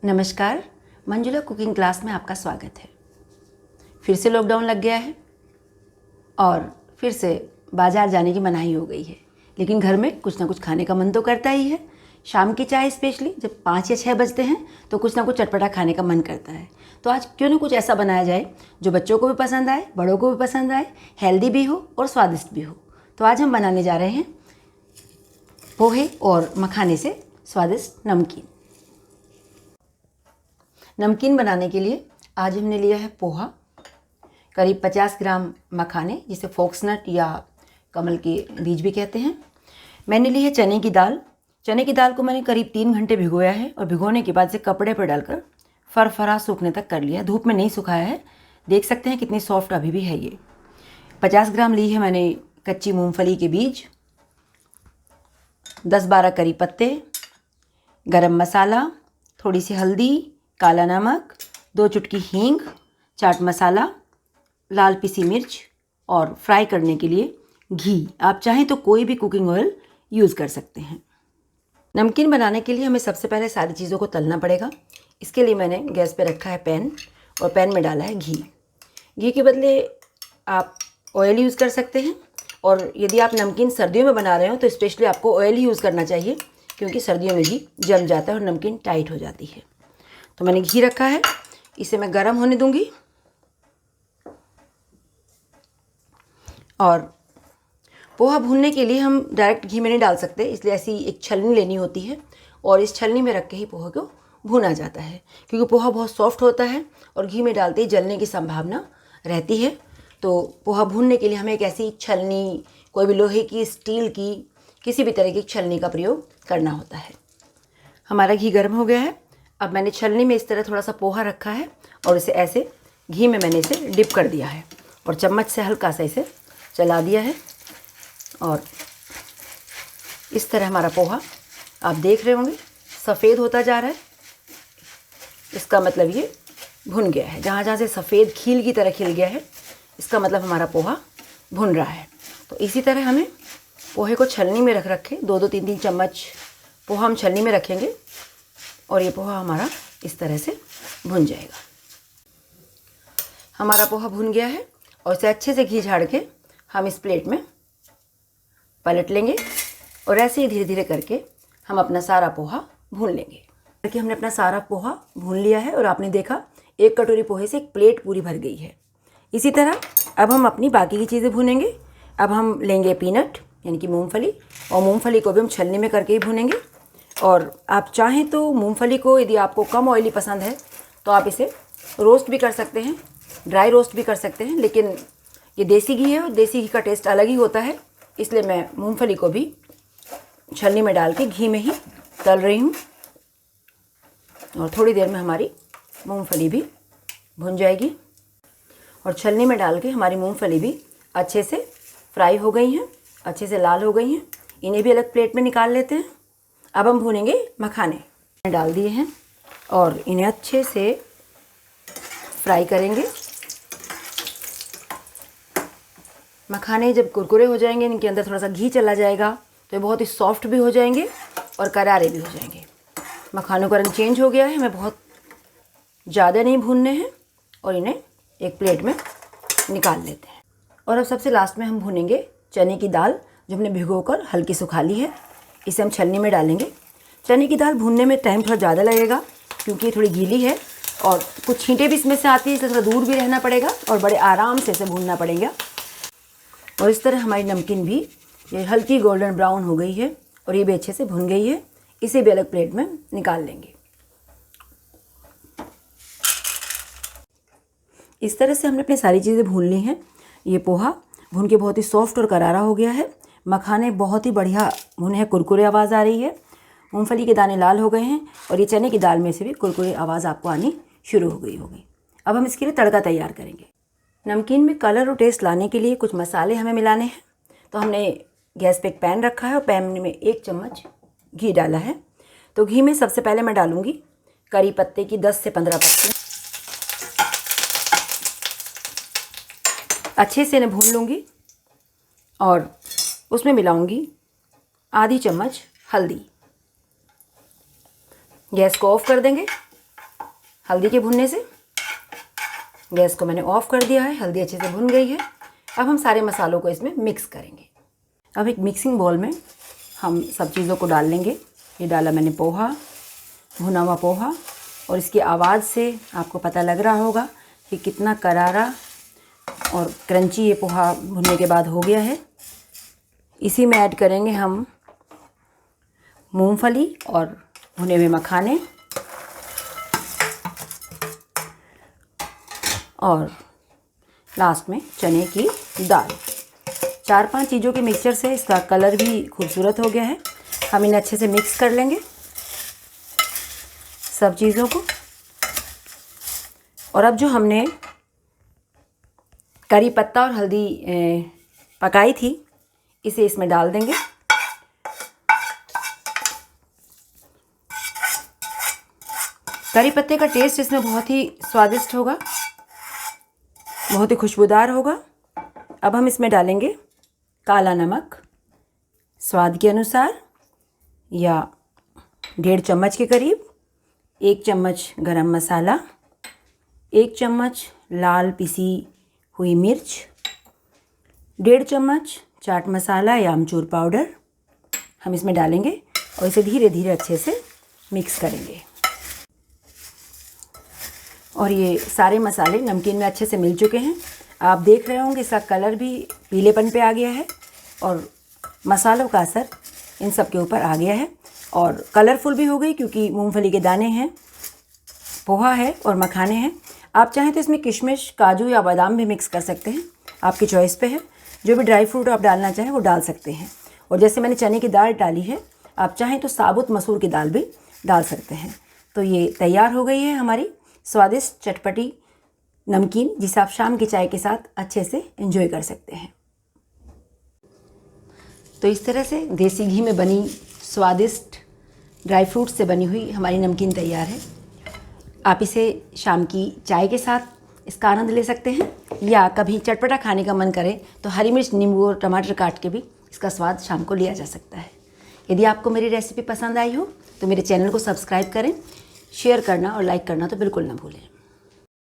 नमस्कार, Manjula cooking class में आपका स्वागत है। फिर से लॉकडाउन लग गया है और फिर से बाज़ार जाने की मनाही हो गई है, लेकिन घर में कुछ ना कुछ खाने का मन तो करता ही है। शाम की चाय स्पेशली जब 5 या 6 बजते हैं तो कुछ ना कुछ चटपटा खाने का मन करता है। तो आज क्यों ना कुछ ऐसा बनाया जाए जो बच्चों को भी पसंद आए, बड़ों को भी पसंद आए, हेल्दी भी हो और स्वादिष्ट भी हो। तो आज हम बनाने जा रहे हैं पोहे और मखाने से स्वादिष्ट नमकीन। नमकीन बनाने के लिए आज हमने लिया है पोहा, करीब 50 ग्राम मखाने जिसे फोक्सनट या कमल के बीज भी कहते हैं। मैंने ली है चने की दाल। चने की दाल को मैंने करीब 3 घंटे भिगोया है और भिगोने के बाद इसे कपड़े पर डालकर फरफरा सूखने तक कर लिया है। धूप में नहीं सुखाया है। देख सकते हैं कितनी सॉफ्ट अभी भी है ये। 50 ग्राम ली है मैंने कच्ची मूंगफली के बीज, 10-12 करी पत्ते, गरम मसाला, थोड़ी सी हल्दी, काला नमक, 2 चुटकी हींग, चाट मसाला, लाल पिसी मिर्च और फ्राई करने के लिए घी। आप चाहें तो कोई भी कुकिंग ऑयल यूज़ कर सकते हैं। नमकीन बनाने के लिए हमें सबसे पहले सारी चीज़ों को तलना पड़ेगा। इसके लिए मैंने गैस पे रखा है पैन और पैन में डाला है घी। घी के बदले आप ऑयल यूज़ कर सकते हैं, और यदि आप नमकीन सर्दियों में बना रहे हो तो स्पेशली आपको ऑयल ही यूज़ करना चाहिए, क्योंकि सर्दियों में घी जम जाता है और नमकीन टाइट हो जाती है। तो मैंने घी रखा है, इसे मैं गर्म होने दूंगी। और पोहा भूनने के लिए हम डायरेक्ट घी में नहीं डाल सकते, इसलिए ऐसी एक छलनी लेनी होती है और इस छलनी में रख के ही पोहा को भूना जाता है, क्योंकि पोहा बहुत सॉफ्ट होता है और घी में डालते ही जलने की संभावना रहती है। तो पोहा भूनने के लिए हमें एक ऐसी छलनी, कोई भी लोहे की, स्टील की, किसी भी तरह की छलनी का प्रयोग करना होता है। हमारा घी गर्म हो गया है। अब मैंने छलनी में इस तरह थोड़ा सा पोहा रखा है और इसे ऐसे घी में मैंने इसे डिप कर दिया है और चम्मच से हल्का सा इसे चला दिया है। और इस तरह हमारा पोहा, आप देख रहे होंगे, सफ़ेद होता जा रहा है। इसका मतलब ये भुन गया है। जहाँ जहाँ से सफ़ेद खील की तरह खिल गया है, इसका मतलब हमारा पोहा भुन रहा है। तो इसी तरह हमें पोहे को छलनी में रख रखे 2-2, 3-3 चम्मच पोहा हम छलनी में रखेंगे और ये पोहा हमारा इस तरह से भुन जाएगा। हमारा पोहा भुन गया है और इसे अच्छे से घी झाड़ के हम इस प्लेट में पलट लेंगे और ऐसे ही धीरे धीरे करके हम अपना सारा पोहा भून लेंगे। देखिए, हमने अपना सारा पोहा भून लिया है और आपने देखा 1 कटोरी पोहे से 1 प्लेट पूरी भर गई है। इसी तरह अब हम अपनी बाकी की चीज़ें भूनेंगे। अब हम लेंगे पीनट यानी कि मूंगफली, और मूंगफली को भी हम छलनी में करके ही भूनेंगे। और आप चाहें तो मूंगफली को, यदि आपको कम ऑयली पसंद है तो आप इसे रोस्ट भी कर सकते हैं, ड्राई रोस्ट भी कर सकते हैं, लेकिन ये देसी घी है और देसी घी का टेस्ट अलग ही होता है, इसलिए मैं मूंगफली को भी छलनी में डाल के घी में ही तल रही हूँ। और थोड़ी देर में हमारी मूंगफली भी भुन जाएगी और छलनी में डाल के हमारी मूंगफली भी अच्छे से फ्राई हो गई हैं, अच्छे से लाल हो गई हैं। इन्हें भी अलग प्लेट में निकाल लेते हैं। अब हम भूनेंगे मखाने। डाल दिए हैं और इन्हें अच्छे से फ्राई करेंगे। मखाने जब कुरकुरे हो जाएंगे, इनके अंदर थोड़ा सा घी चला जाएगा, तो ये बहुत ही सॉफ्ट भी हो जाएंगे और करारे भी हो जाएंगे। मखानों का रंग चेंज हो गया है, हमें बहुत ज़्यादा नहीं भूनने हैं और इन्हें एक प्लेट में निकाल लेते हैं। और अब सबसे लास्ट में हम भूनेंगे चने की दाल, जो हमने भिगोकर हल्की सुखा ली है। इसे हम छलनी में डालेंगे। चने की दाल भूनने में टाइम थोड़ा ज़्यादा लगेगा, क्योंकि थोड़ी गीली है और कुछ छींटें भी इसमें से आती है, इसलिए थोड़ा दूर भी रहना पड़ेगा और बड़े आराम से इसे भूनना पड़ेगा। और इस तरह हमारी नमकीन भी ये हल्की गोल्डन ब्राउन हो गई है और ये भी अच्छे से भुन गई है। इसे भी अलग प्लेट में निकाल लेंगे। इस तरह से हमने अपनी सारी चीज़ें भून ली हैं। ये पोहा भून के बहुत ही सॉफ्ट और करारा हो गया है। मखाने बहुत ही बढ़िया भुने हैं, कुरकुरे आवाज़ आ रही है। मूंगफली के दाने लाल हो गए हैं और ये चने की दाल में से भी कुरकुरे आवाज़ आपको आनी शुरू हो गई होगी। अब हम इसके लिए तड़का तैयार करेंगे। नमकीन में कलर और टेस्ट लाने के लिए कुछ मसाले हमें मिलाने हैं। तो हमने गैस पे एक पैन रखा है और पैन में 1 चम्मच घी डाला है। तो घी में सबसे पहले मैं डालूँगी करी पत्ते की 10 से 15 पत्ते। अच्छे से इन्हें भून लूँगी और उसमें मिलाऊँगी आधी चम्मच हल्दी। गैस को ऑफ कर देंगे हल्दी के भुनने से। गैस को मैंने ऑफ़ कर दिया है, हल्दी अच्छे से भुन गई है। अब हम सारे मसालों को इसमें मिक्स करेंगे। अब एक मिक्सिंग बाउल में हम सब चीज़ों को डाल लेंगे। ये डाला मैंने पोहा, भुना हुआ पोहा, और इसकी आवाज़ से आपको पता लग रहा होगा कि कितना करारा और क्रंची ये पोहा भुनने के बाद हो गया है। इसी में ऐड करेंगे हम मूंगफली और भुने हुए मखाने, और लास्ट में चने की दाल। 4-5 चीज़ों के मिक्सचर से इसका कलर भी खूबसूरत हो गया है। हम इन्हें अच्छे से मिक्स कर लेंगे सब चीज़ों को। और अब जो हमने करी पत्ता और हल्दी पकाई थी, इसे इसमें डाल देंगे। करी पत्ते का टेस्ट इसमें बहुत ही स्वादिष्ट होगा, बहुत ही खुशबूदार होगा। अब हम इसमें डालेंगे काला नमक स्वाद के अनुसार, या 1.5 चम्मच के करीब, 1 चम्मच गरम मसाला, 1 चम्मच लाल पिसी हुई मिर्च, 1.5 चम्मच चाट मसाला या अमचूर पाउडर हम इसमें डालेंगे और इसे धीरे धीरे अच्छे से मिक्स करेंगे। और ये सारे मसाले नमकीन में अच्छे से मिल चुके हैं। आप देख रहे होंगे इसका कलर भी पीलेपन पे आ गया है और मसालों का असर इन सब के ऊपर आ गया है, और कलरफुल भी हो गई क्योंकि मूंगफली के दाने हैं, पोहा है और मखाने हैं। आप चाहें तो इसमें किशमिश, काजू या बादाम भी मिक्स कर सकते हैं, आपकी चॉइस पे है। जो भी ड्राई फ्रूट आप डालना चाहें वो डाल सकते हैं। और जैसे मैंने चने की दाल डाली है, आप चाहें तो साबुत मसूर की दाल भी डाल सकते हैं। तो ये तैयार हो गई है हमारी स्वादिष्ट चटपटी नमकीन, जिसे आप शाम की चाय के साथ अच्छे से एंजॉय कर सकते हैं। तो इस तरह से देसी घी में बनी स्वादिष्ट ड्राई फ्रूट से बनी हुई हमारी नमकीन तैयार है। आप इसे शाम की चाय के साथ इसका आनंद ले सकते हैं, या कभी चटपटा खाने का मन करे तो हरी मिर्च, नींबू और टमाटर काट के भी इसका स्वाद शाम को लिया जा सकता है। यदि आपको मेरी रेसिपी पसंद आई हो तो मेरे चैनल को सब्सक्राइब करें, शेयर करना और लाइक करना तो बिल्कुल ना भूलें।